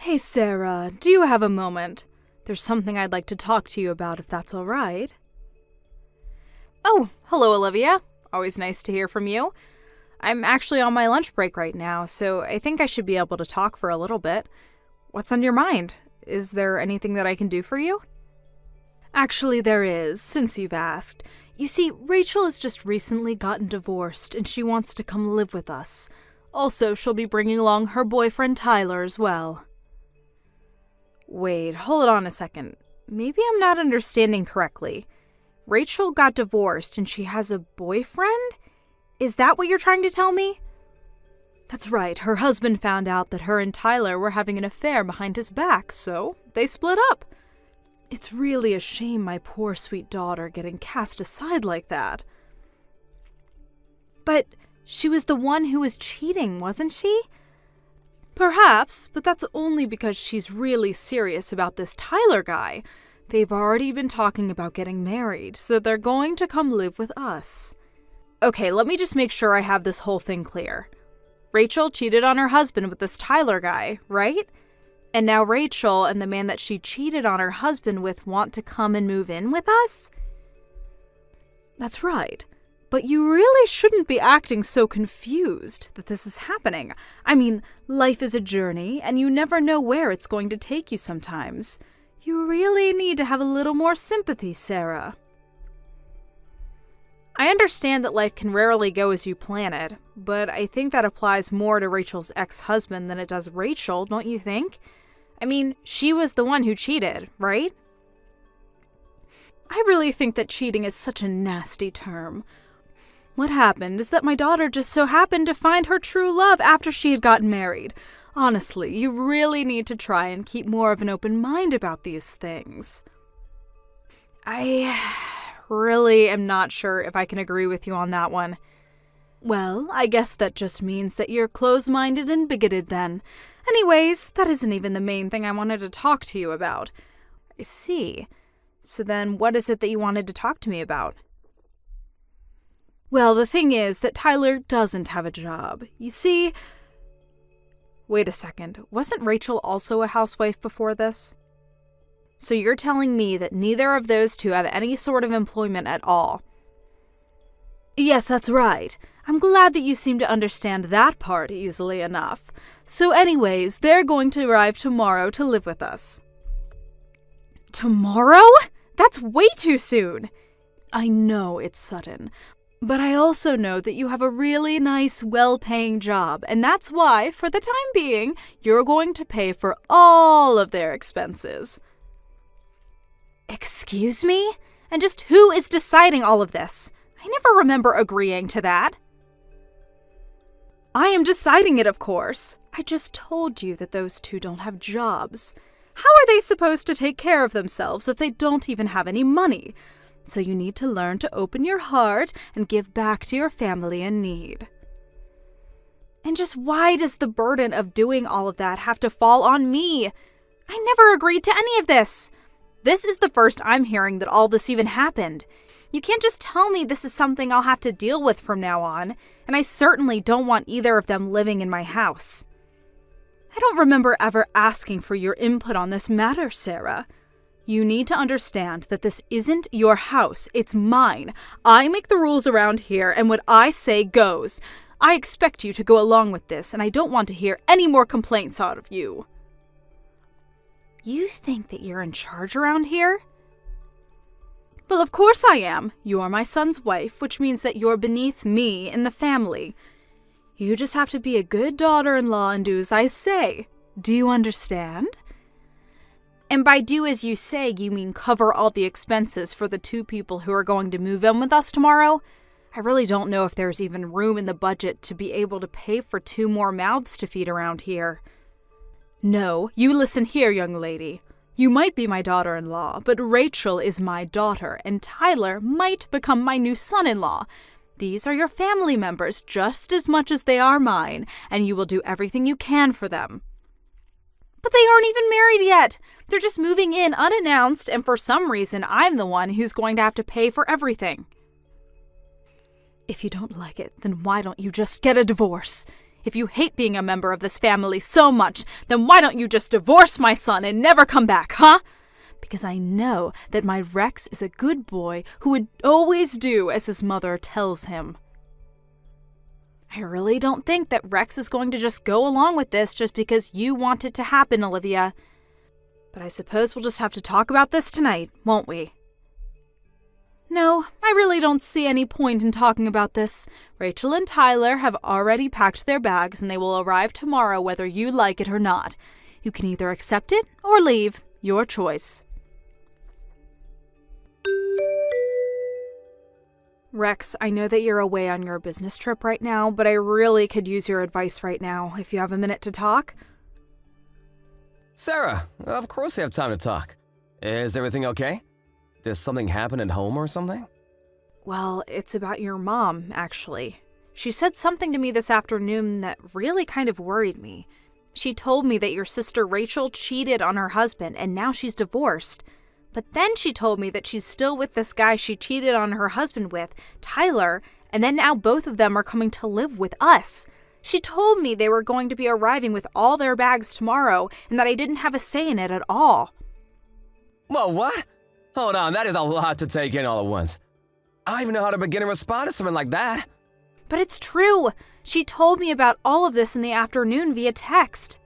Hey Sarah, do you have a moment? There's something I'd like to talk to you about if that's all right. Oh, hello Olivia. Always nice to hear from you. I'm actually on my lunch break right now, so I think I should be able to talk for a little bit. What's on your mind? Is there anything that I can do for you? Actually, there is, since you've asked. You see, Rachel has just recently gotten divorced, and she wants to come live with us. Also, she'll be bringing along her boyfriend Tyler as well. Wait, hold on a second. Maybe I'm not understanding correctly. Rachel got divorced and she has a boyfriend? Is that what you're trying to tell me? That's right, her husband found out that her and Tyler were having an affair behind his back, so they split up. It's really a shame my poor sweet daughter getting cast aside like that. But she was the one who was cheating, wasn't she? Perhaps, but that's only because she's really serious about this Tyler guy. They've already been talking about getting married, so they're going to come live with us. Okay, let me just make sure I have this whole thing clear. Rachel cheated on her husband with this Tyler guy, right? And now Rachel and the man that she cheated on her husband with want to come and move in with us? That's right. But you really shouldn't be acting so confused that this is happening. I mean, life is a journey, and you never know where it's going to take you sometimes. You really need to have a little more sympathy, Sarah. I understand that life can rarely go as you plan it, but I think that applies more to Rachel's ex-husband than it does Rachel, don't you think? I mean, she was the one who cheated, right? I really think that cheating is such a nasty term. What happened is that my daughter just so happened to find her true love after she had gotten married. Honestly, you really need to try and keep more of an open mind about these things. I really am not sure if I can agree with you on that one. Well, I guess that just means that you're close-minded and bigoted then. Anyways, that isn't even the main thing I wanted to talk to you about. I see. So then what is it that you wanted to talk to me about? Well, the thing is that Tyler doesn't have a job. You see... Wait a second. Wasn't Rachel also a housewife before this? So you're telling me that neither of those two have any sort of employment at all? Yes, that's right. I'm glad that you seem to understand that part easily enough. So anyways, they're going to arrive tomorrow to live with us. Tomorrow? That's way too soon. I know it's sudden, but I also know that you have a really nice, well-paying job, and that's why, for the time being, you're going to pay for all of their expenses. Excuse me? And just who is deciding all of this? I never remember agreeing to that. I am deciding it, of course. I just told you that those two don't have jobs. How are they supposed to take care of themselves if they don't even have any money? So you need to learn to open your heart and give back to your family in need. And just why does the burden of doing all of that have to fall on me? I never agreed to any of this. This is the first I'm hearing that all this even happened. You can't just tell me this is something I'll have to deal with from now on, and I certainly don't want either of them living in my house. I don't remember ever asking for your input on this matter, Sarah. You need to understand that this isn't your house, it's mine. I make the rules around here, and what I say goes. I expect you to go along with this, and I don't want to hear any more complaints out of you. You think that you're in charge around here? Well, of course I am. You're my son's wife, which means that you're beneath me in the family. You just have to be a good daughter-in-law and do as I say. Do you understand? And by do as you say, you mean cover all the expenses for the two people who are going to move in with us tomorrow? I really don't know if there's even room in the budget to be able to pay for 2 more mouths to feed around here. No, you listen here, young lady. You might be my daughter-in-law, but Rachel is my daughter, and Tyler might become my new son-in-law. These are your family members just as much as they are mine, and you will do everything you can for them. But they aren't even married yet. They're just moving in unannounced, and for some reason, I'm the one who's going to have to pay for everything. If you don't like it, then why don't you just get a divorce? If you hate being a member of this family so much, then why don't you just divorce my son and never come back, huh? Because I know that my Rex is a good boy who would always do as his mother tells him. I really don't think that Rex is going to just go along with this just because you want it to happen, Olivia. But I suppose we'll just have to talk about this tonight, won't we? No, I really don't see any point in talking about this. Rachel and Tyler have already packed their bags and they will arrive tomorrow whether you like it or not. You can either accept it or leave. Your choice. Rex, I know that you're away on your business trip right now, but I really could use your advice right now, if you have a minute to talk. Sarah, of course I have time to talk. Is everything okay? Did something happen at home or something? Well, it's about your mom, actually. She said something to me this afternoon that really kind of worried me. She told me that your sister Rachel cheated on her husband and now she's divorced. But then she told me that she's still with this guy she cheated on her husband with, Tyler, and then now both of them are coming to live with us. She told me they were going to be arriving with all their bags tomorrow and that I didn't have a say in it at all. Whoa, what? Hold on, that is a lot to take in all at once. I don't even know how to begin a response to something like that. But it's true. She told me about all of this in the afternoon via text.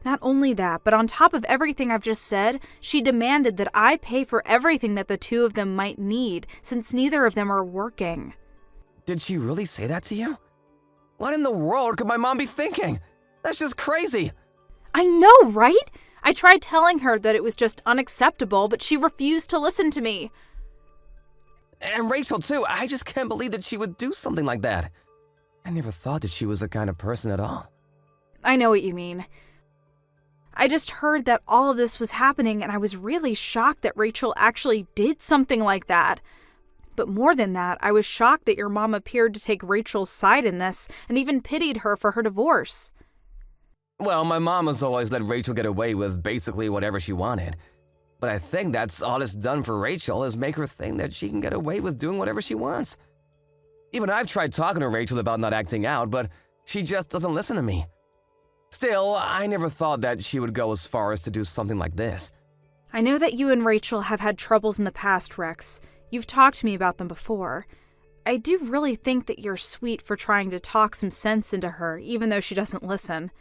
Not only that, but on top of everything I've just said, she demanded that I pay for everything that the two of them might need, since neither of them are working. Did she really say that to you? What in the world could my mom be thinking? That's just crazy. I know, right? I tried telling her that it was just unacceptable, but she refused to listen to me. And Rachel, too. I just can't believe that she would do something like that. I never thought that she was the kind of person at all. I know what you mean. I just heard that all of this was happening, and I was really shocked that Rachel actually did something like that. But more than that, I was shocked that your mom appeared to take Rachel's side in this, and even pitied her for her divorce. Well, my mom has always let Rachel get away with basically whatever she wanted. But I think that's all it's done for Rachel is make her think that she can get away with doing whatever she wants. Even I've tried talking to Rachel about not acting out, but she just doesn't listen to me. Still, I never thought that she would go as far as to do something like this. I know that you and Rachel have had troubles in the past, Rex. You've talked to me about them before. I do really think that you're sweet for trying to talk some sense into her, even though she doesn't listen.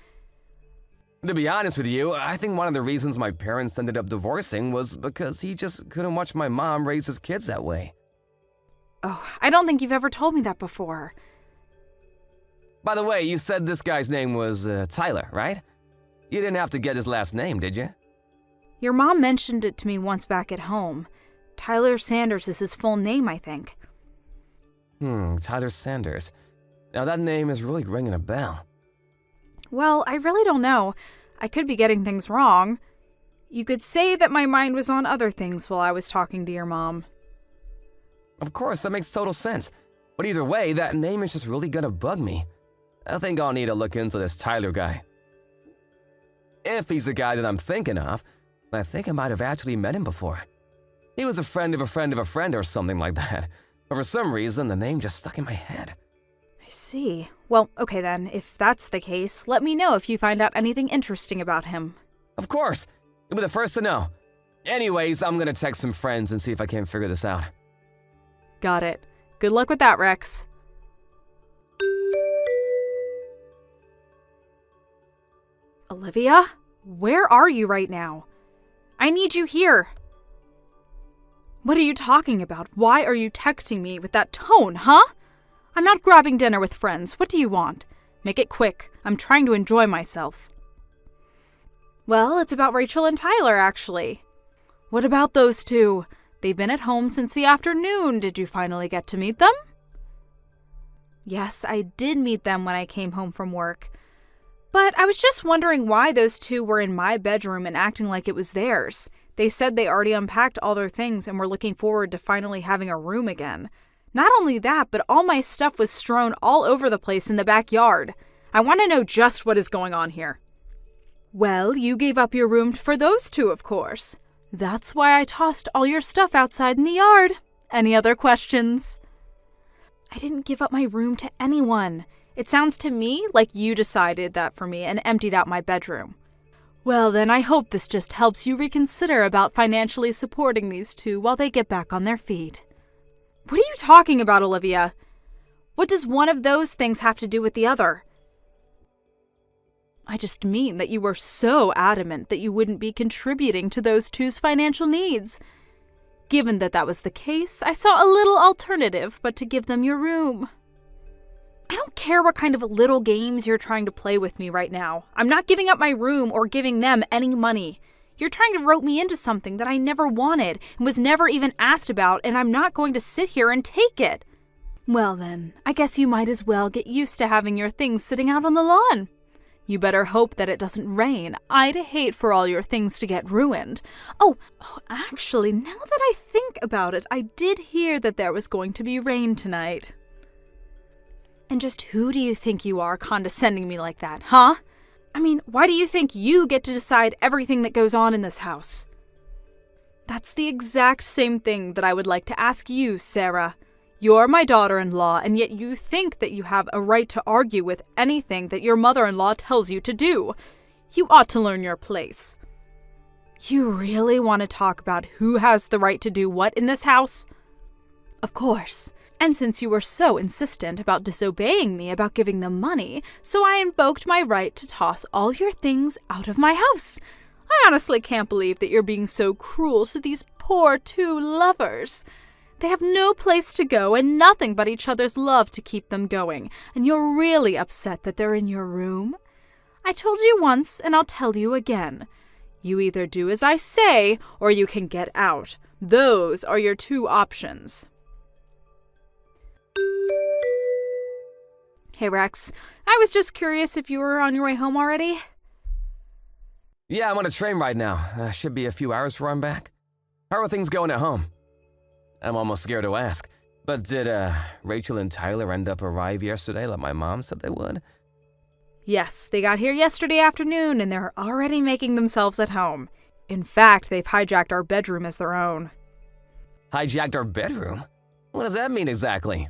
To be honest with you, I think one of the reasons my parents ended up divorcing was because he just couldn't watch my mom raise his kids that way. Oh, I don't think you've ever told me that before. By the way, you said this guy's name was Tyler, right? You didn't have to get his last name, did you? Your mom mentioned it to me once back at home. Tyler Sanders is his full name, I think. Tyler Sanders. Now that name is really ringing a bell. Well, I really don't know. I could be getting things wrong. You could say that my mind was on other things while I was talking to your mom. Of course, that makes total sense. But either way, that name is just really gonna bug me. I think I'll need to look into this Tyler guy. If he's the guy that I'm thinking of, I think I might have actually met him before. He was a friend of a friend of a friend or something like that. But for some reason, the name just stuck in my head. I see. Well, okay then, if that's the case, let me know if you find out anything interesting about him. Of course! You'll be the first to know. Anyways, I'm gonna text some friends and see if I can figure this out. Got it. Good luck with that, Rex. Olivia? Where are you right now? I need you here. What are you talking about? Why are you texting me with that tone, huh? I'm not grabbing dinner with friends. What do you want? Make it quick. I'm trying to enjoy myself. Well, it's about Rachel and Tyler, actually. What about those two? They've been at home since the afternoon. Did you finally get to meet them? Yes, I did meet them when I came home from work. But I was just wondering why those two were in my bedroom and acting like it was theirs. They said they already unpacked all their things and were looking forward to finally having a room again. Not only that, but all my stuff was strewn all over the place in the backyard. I want to know just what is going on here. Well, you gave up your room for those two, of course. That's why I tossed all your stuff outside in the yard. Any other questions? I didn't give up my room to anyone. It sounds to me like you decided that for me and emptied out my bedroom. Well, then I hope this just helps you reconsider about financially supporting these two while they get back on their feet. What are you talking about, Olivia? What does one of those things have to do with the other? I just mean that you were so adamant that you wouldn't be contributing to those two's financial needs. Given that that was the case, I saw a little alternative but to give them your room. I don't care what kind of little games you're trying to play with me right now. I'm not giving up my room or giving them any money. You're trying to rope me into something that I never wanted and was never even asked about, and I'm not going to sit here and take it. Well then, I guess you might as well get used to having your things sitting out on the lawn. You better hope that it doesn't rain. I'd hate for all your things to get ruined. Oh, actually, now that I think about it, I did hear that there was going to be rain tonight. And just who do you think you are condescending me like that, huh? I mean, why do you think you get to decide everything that goes on in this house? That's the exact same thing that I would like to ask you, Sarah. You're my daughter-in-law, and yet you think that you have a right to argue with anything that your mother-in-law tells you to do. You ought to learn your place. You really want to talk about who has the right to do what in this house? Of course. And since you were so insistent about disobeying me about giving them money, so I invoked my right to toss all your things out of my house. I honestly can't believe that you're being so cruel to these poor two lovers. They have no place to go and nothing but each other's love to keep them going, and you're really upset that they're in your room? I told you once, and I'll tell you again. You either do as I say, or you can get out. Those are your two options. Hey, Rex. I was just curious if you were on your way home already? Yeah, I'm on a train right now. Should be a few hours before I'm back. How are things going at home? I'm almost scared to ask. But did Rachel and Tyler end up arrive yesterday like my mom said they would? Yes, they got here yesterday afternoon and they're already making themselves at home. In fact, they've hijacked our bedroom as their own. Hijacked our bedroom? What does that mean exactly?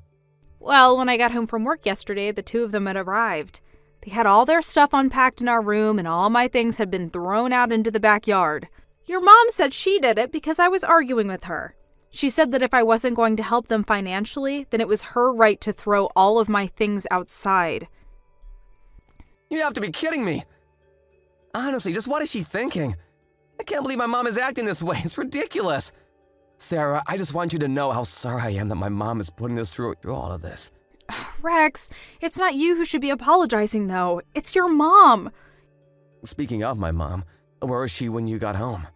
Well, when I got home from work yesterday, the two of them had arrived. They had all their stuff unpacked in our room and all my things had been thrown out into the backyard. Your mom said she did it because I was arguing with her. She said that if I wasn't going to help them financially, then it was her right to throw all of my things outside. You have to be kidding me. Honestly, just what is she thinking? I can't believe my mom is acting this way. It's ridiculous. Sarah, I just want you to know how sorry I am that my mom is putting us through all of this. Rex, it's not you who should be apologizing, though. It's your mom. Speaking of my mom, where was she when you got home?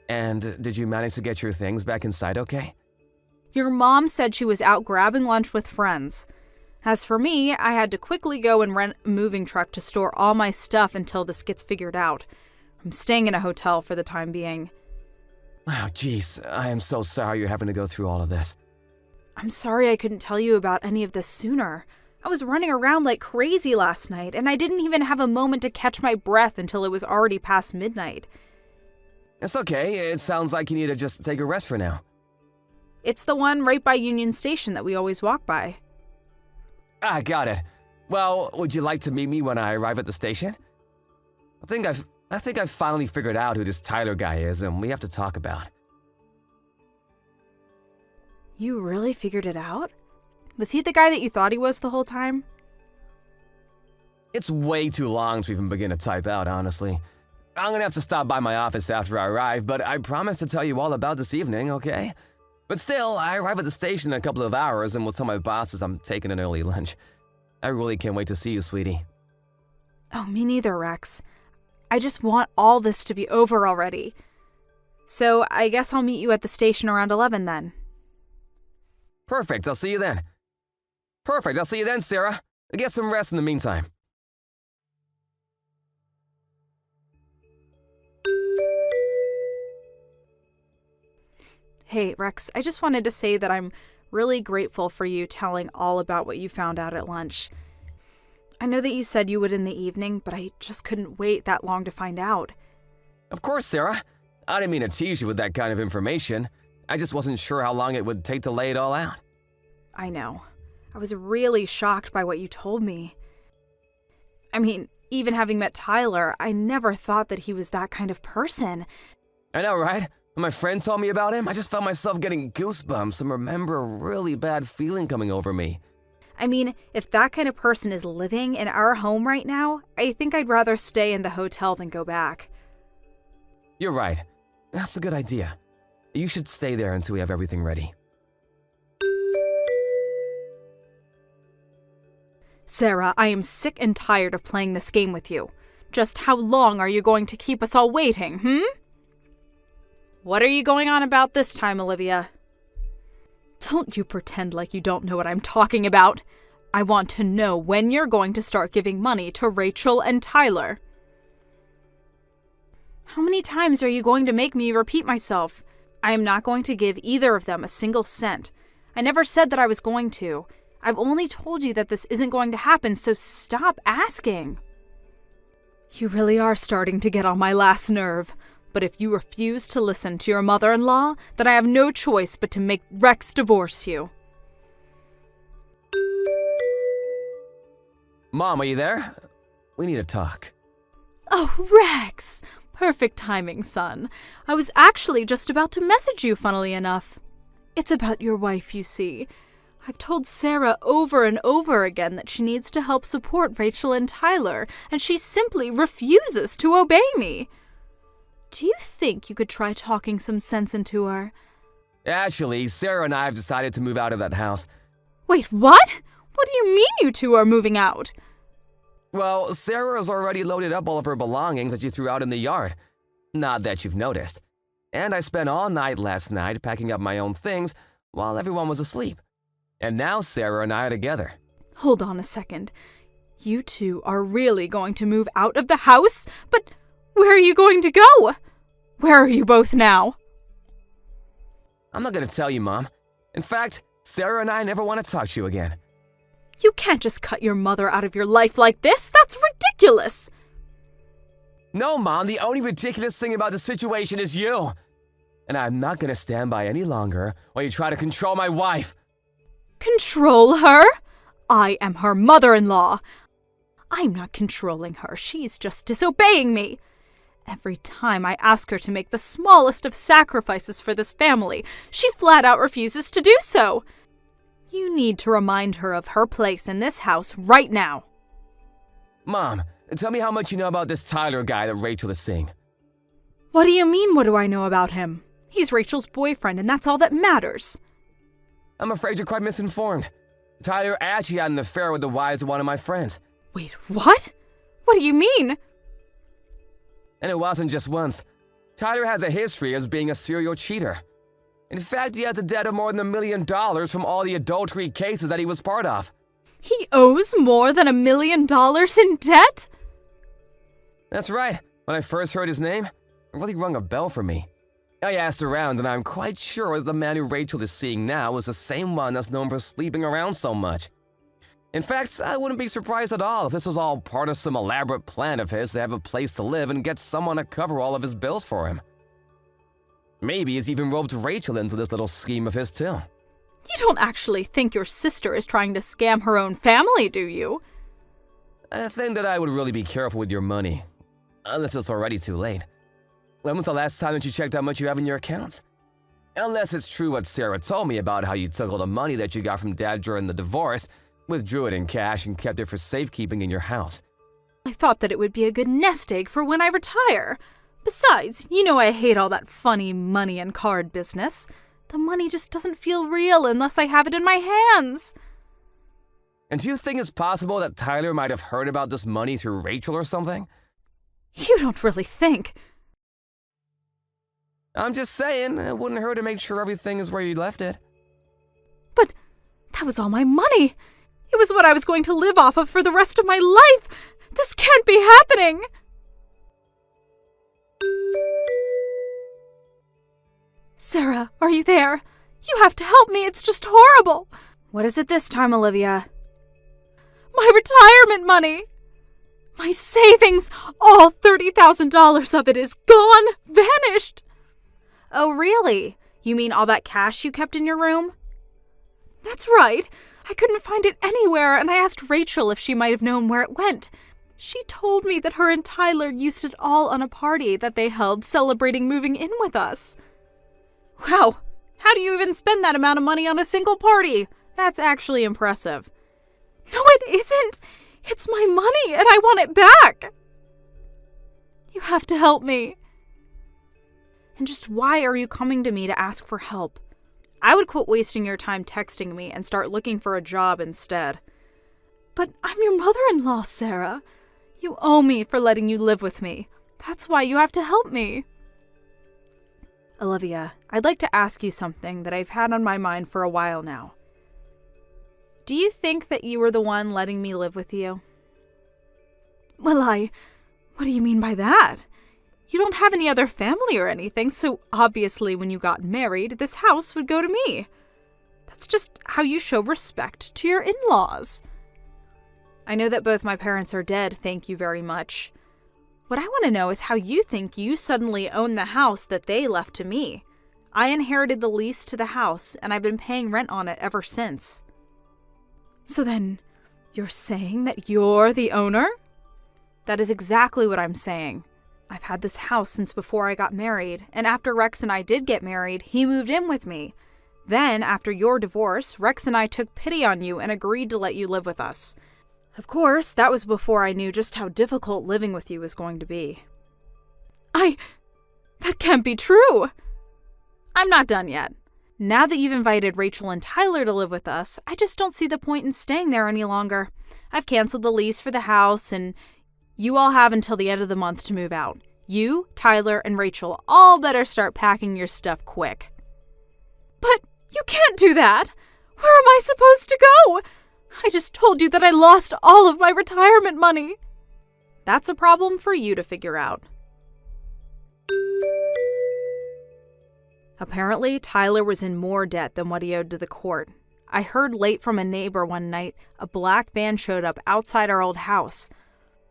And did you manage to get your things back inside okay? Your mom said she was out grabbing lunch with friends. As for me, I had to quickly go and rent a moving truck to store all my stuff until this gets figured out. I'm staying in a hotel for the time being. Oh, jeez, I am so sorry you're having to go through all of this. I'm sorry I couldn't tell you about any of this sooner. I was running around like crazy last night, and I didn't even have a moment to catch my breath until it was already past midnight. It's okay, it sounds like you need to just take a rest for now. It's the one right by Union Station that we always walk by. Ah, got it. Well, would you like to meet me when I arrive at the station? I think I've finally figured out who this Tyler guy is, and we have to talk about. You really figured it out? Was he the guy that you thought he was the whole time? It's way too long to even begin to type out, honestly. I'm gonna have to stop by my office after I arrive, but I promise to tell you all about this evening, okay? But still, I arrive at the station in a couple of hours and will tell my bosses I'm taking an early lunch. I really can't wait to see you, sweetie. Oh, me neither, Rex. I just want all this to be over already. So I guess I'll meet you at the station around 11 then. Perfect, I'll see you then. Sarah. Get some rest in the meantime. Hey, Rex, I just wanted to say that I'm really grateful for you telling all about what you found out at lunch. I know that you said you would in the evening, but I just couldn't wait that long to find out. Of course, Sarah. I didn't mean to tease you with that kind of information. I just wasn't sure how long it would take to lay it all out. I know. I was really shocked by what you told me. I mean, even having met Tyler, I never thought that he was that kind of person. I know, right? When my friend told me about him, I just felt myself getting goosebumps and remember a really bad feeling coming over me. I mean, if that kind of person is living in our home right now, I think I'd rather stay in the hotel than go back. You're right. That's a good idea. You should stay there until we have everything ready. Sarah, I am sick and tired of playing this game with you. Just how long are you going to keep us all waiting, What are you going on about this time, Olivia? Don't you pretend like you don't know what I'm talking about. I want to know when you're going to start giving money to Rachel and Tyler. How many times are you going to make me repeat myself? I am not going to give either of them a single cent. I never said that I was going to. I've only told you that this isn't going to happen, so stop asking. You really are starting to get on my last nerve. But if you refuse to listen to your mother-in-law, then I have no choice but to make Rex divorce you. Mom, are you there? We need to talk. Oh, Rex! Perfect timing, son. I was actually just about to message you, funnily enough. It's about your wife, you see. I've told Sarah over and over again that she needs to help support Rachel and Tyler, and she simply refuses to obey me. Do you think you could try talking some sense into her? Actually, Sarah and I have decided to move out of that house. Wait, what? What do you mean you two are moving out? Well, Sarah has already loaded up all of her belongings that you threw out in the yard. Not that you've noticed. And I spent all night last night packing up my own things while everyone was asleep. And now Sarah and I are together. Hold on a second. You two are really going to move out of the house? But where are you going to go? Where are you both now? I'm not going to tell you, Mom. In fact, Sarah and I never want to talk to you again. You can't just cut your mother out of your life like this. That's ridiculous. No, Mom, the only ridiculous thing about the situation is you. And I'm not going to stand by any longer while you try to control my wife. Control her? I am her mother-in-law. I'm not controlling her. She's just disobeying me. Every time I ask her to make the smallest of sacrifices for this family, she flat out refuses to do so. You need to remind her of her place in this house right now. Mom, tell me how much you know about this Tyler guy that Rachel is seeing. What do you mean, what do I know about him? He's Rachel's boyfriend, and that's all that matters. I'm afraid you're quite misinformed. Tyler actually had an affair with the wives of one of my friends. Wait, what? What do you mean? And it wasn't just once. Tyler has a history as being a serial cheater. In fact, he has a debt of more than $1 million from all the adultery cases that he was part of. He owes more than $1 million in debt? That's right. When I first heard his name, it really rung a bell for me. I asked around, and I'm quite sure that the man who Rachel is seeing now is the same one that's known for sleeping around so much. In fact, I wouldn't be surprised at all if this was all part of some elaborate plan of his to have a place to live and get someone to cover all of his bills for him. Maybe he's even roped Rachel into this little scheme of his too. You don't actually think your sister is trying to scam her own family, do you? I think that I would really be careful with your money, unless it's already too late. When was the last time that you checked how much you have in your accounts? Unless it's true what Sarah told me about how you took all the money that you got from Dad during the divorce, withdrew it in cash, and kept it for safekeeping in your house. I thought that it would be a good nest egg for when I retire. Besides, you know I hate all that funny money and card business. The money just doesn't feel real unless I have it in my hands. And do you think it's possible that Tyler might have heard about this money through Rachel or something? You don't really think. I'm just saying, it wouldn't hurt to make sure everything is where you left it. But that was all my money. It was what I was going to live off of for the rest of my life. This can't be happening. Sarah, are you there? You have to help me. It's just horrible. What is it this time, Olivia? My retirement money. My savings, all $30,000 of it is gone, vanished. Oh, really? You mean all that cash you kept in your room? That's right. I couldn't find it anywhere, and I asked Rachel if she might have known where it went. She told me that her and Tyler used it all on a party that they held celebrating moving in with us. Wow, how do you even spend that amount of money on a single party? That's actually impressive. No, it isn't. It's my money, and I want it back. You have to help me. And just why are you coming to me to ask for help? I would quit wasting your time texting me and start looking for a job instead. But I'm your mother-in-law, Sarah. You owe me for letting you live with me. That's why you have to help me. Olivia, I'd like to ask you something that I've had on my mind for a while now. Do you think that you were the one letting me live with you? Well, what do you mean by that? You don't have any other family or anything, so obviously when you got married, this house would go to me. That's just how you show respect to your in-laws. I know that both my parents are dead, thank you very much. What I want to know is how you think you suddenly own the house that they left to me. I inherited the lease to the house, and I've been paying rent on it ever since. So then, you're saying that you're the owner? That is exactly what I'm saying. I've had this house since before I got married, and after Rex and I did get married, he moved in with me. Then, after your divorce, Rex and I took pity on you and agreed to let you live with us. Of course, that was before I knew just how difficult living with you was going to be. That can't be true! I'm not done yet. Now that you've invited Rachel and Tyler to live with us, I just don't see the point in staying there any longer. I've canceled the lease for the house, and you all have until the end of the month to move out. You, Tyler, and Rachel all better start packing your stuff quick. But you can't do that! Where am I supposed to go? I just told you that I lost all of my retirement money. That's a problem for you to figure out. Apparently, Tyler was in more debt than what he owed to the court. I heard late from a neighbor one night a black van showed up outside our old house.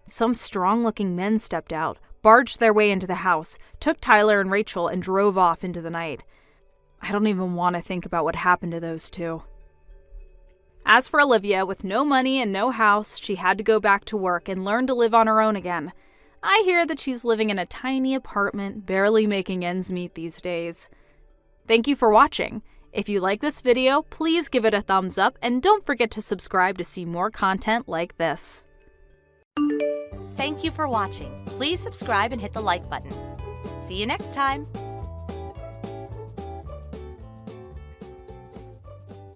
Some strong-looking men stepped out, barged their way into the house, took Tyler and Rachel, and drove off into the night. I don't even want to think about what happened to those two. As for Olivia, with no money and no house, she had to go back to work and learn to live on her own again. I hear that she's living in a tiny apartment, barely making ends meet these days. Thank you for watching. If you like this video, please give it a thumbs up and don't forget to subscribe to see more content like this. Thank you for watching. Please subscribe and hit the like button. See you next time.